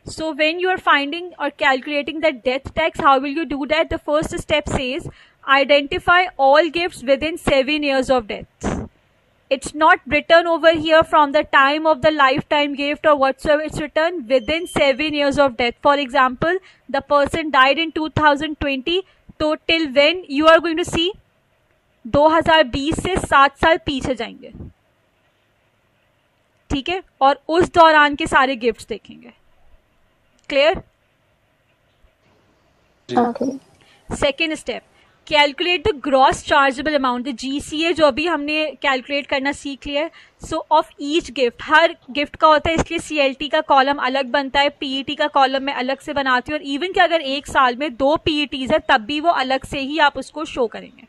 So when you are finding or calculating the death tax, how will you do that? The first step says identify all gifts within 7 years of death. It's not written over here from the time of the lifetime gift or whatsoever. It's written within 7 years of death. For example, the person died in 2020. तो till when you are going to see 2020 से 7 साल पीछे जाएंगे, ठीक है, और उस दौरान के सारे गिफ्ट्स देखेंगे. Clear? Second step, calculate the gross chargeable amount. GCA जो अभी हमने कैलकुलेट करना सीख लिया है. सो of each gift, her gift का होता है, इसलिए CLT का कॉलम अलग बनता है, PET का कॉलम मैं अलग से बनाती हूँ. और इवन कि अगर एक साल में 2 PETs है तब भी वो अलग से ही आप उसको शो करेंगे,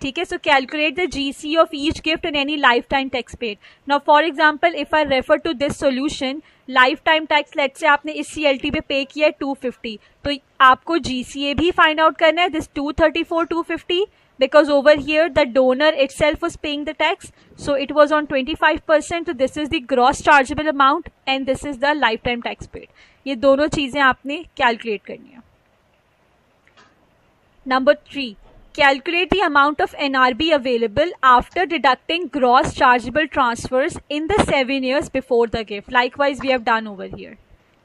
ठीक है. So calculate the GCA of each gift in any life time tax paid. Now for example if I refer to this solution, life time tax let's say आपने इस CLT पे पे किया है 250, तो आपको GCA भी फाइंड आउट करना है, this 234 250, because over here the donor itself was paying the tax, so it was on 25%. so this is the gross chargeable amount and this is the lifetime tax paid. ये दोनों चीजें आपने calculate करनी है. Number 3, calculate the amount of NRB available after deducting gross chargeable transfers in the 7 years before the gift. Likewise, we have done over here.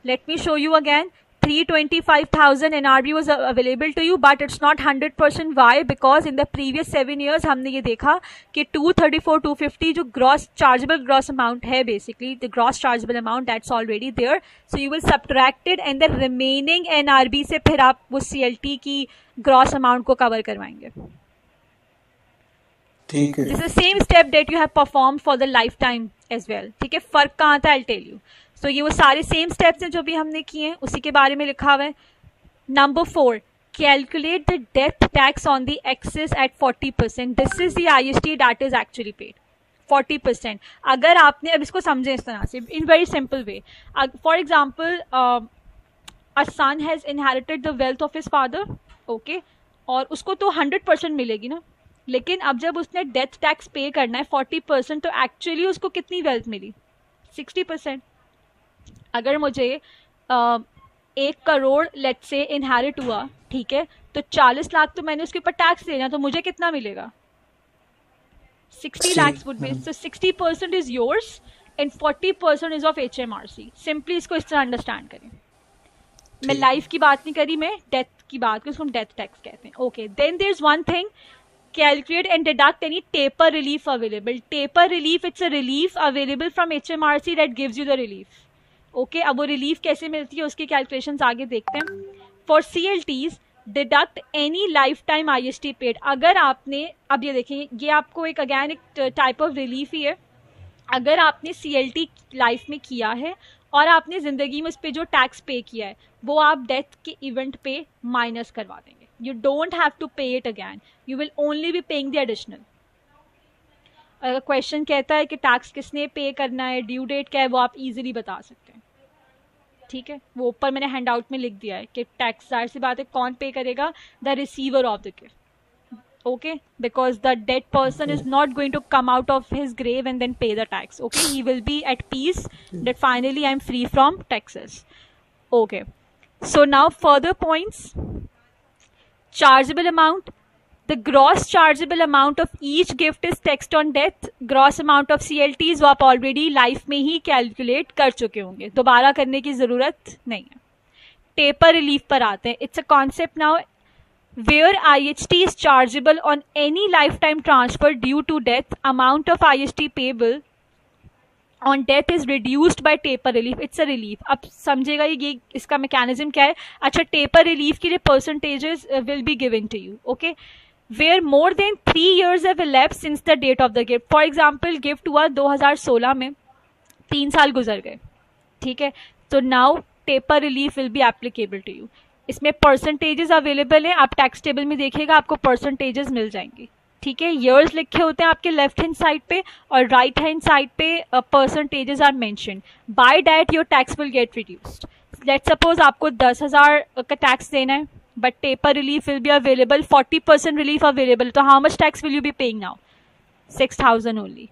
Let me show you again. 325,000 NRB was available to you, but it's not 100%. Why? Because in the previous 7 years हमने ये देखा कि 234 250 जो gross chargeable gross amount है, basically the gross chargeable amount that's already there. So you will subtract it and the remaining NRB से फिर आप वो CLT की gross amount को cover करवाएंगे. ठीक है. This is the same step that you have performed for the lifetime as well. ठीक है, फर्क कहाँ था I'll tell you. So ये वो सारे सेम स्टेप्स हैं जो भी हमने किए हैं, उसी के बारे में लिखा हुआ है. Number 4, calculate the death tax on the excess at 40%. This is the IST that is actually paid 40%. अगर आपने, अब इसको समझें इस तरह से in very simple way. For example a son has inherited the wealth of his father, okay, और उसको तो 100% मिलेगी ना, लेकिन अब जब उसने डेथ टैक्स पे करना है 40%, तो एक्चुअली उसको कितनी वेल्थ मिली? 60%. अगर मुझे 1 करोड़ लेट से इनहेरिट हुआ, ठीक है, तो 40 लाख तो मैंने उसके ऊपर टैक्स देना, तो मुझे कितना मिलेगा? 60 lakhs would be. So 60% is yours and 40% is of HMRC. Simply इसको इस तरह अंडरस्टैंड करें. मैं लाइफ की बात नहीं करी, मैं डेथ की बात करूँ, उसको हम डेथ टैक्स कहते हैं. Okay, then there is one thing, calculate and deduct any taper relief available. Taper relief, it's a relief available from HMRC that gives you the relief. Okay, अब वो रिलीफ कैसे मिलती है उसकी कैलकुलेशंस आगे देखते हैं. For CLTs deduct any life time IST paid. अगर आपने, अब ये देखें, ये आपको एक अगैन एक टाइप ऑफ रिलीफ ही है. अगर आपने CLT लाइफ में किया है और आपने ज़िंदगी में उस पर जो टैक्स पे किया है वो आप डेथ के इवेंट पे माइनस करवा देंगे. You don't have to pay it again. You will only be paying the additional. अगर क्वेश्चन कहता है कि टैक्स किसने पे करना है, ड्यू डेट क्या है, वो आप इजीली बता सकते हैं, ठीक है. वो ऊपर मैंने हैंड आउट में लिख दिया है कि टैक्स, जाहिर सी बात है, कौन पे करेगा? The receiver of the gift. Okay, because the dead person is not going to come out of his grave and then pay the tax. Okay, he will be at peace that finally I am free from taxes. Okay, so now further points. Chargeable amount, the gross chargeable amount of each gift is taxed on death. Gross amount of CLTs वो आप already life में ही calculate कर चुके होंगे, दोबारा करने की ज़रूरत नहीं है. टेपर रिलीफ पर आते हैं. It's a concept now where IHT is chargeable on any lifetime transfer due to death. Amount of IHT payable on death is reduced by taper relief. It's a relief. अब समझेगा ये इसका mechanism क्या है. अच्छा, टेपर रिलीफ के लिए percentages will be given to you. Okay, where more than 3 years have elapsed since the date of the gift. For example gift हुआ 2016 में, 3 साल गुजर गए, ठीक है, तो now taper relief will be applicable to you. इसमें परसेंटेजेस अवेलेबल हैं, आप टैक्स टेबल में देखिएगा आपको परसेंटेजेस मिल जाएंगी, ठीक है. ईयर्स लिखे होते हैं आपके लेफ्ट हैंड साइड पे और राइट हैंड साइड पे percentages are mention. By that your tax will get reduced. Let's suppose आपको 10,000 का टैक्स देना है, but taper relief will be available, 40% relief available, तो how much tax will you be paying now? 6,000 only.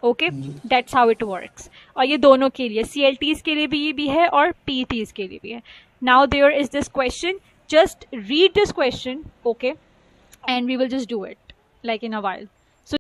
Okay, that's how it works. और ये दोनों के लिए, CLTs के लिए भी ये भी है और PETs के लिए भी है। Now there is this question, just read this question, okay, and we will just do it like in a while.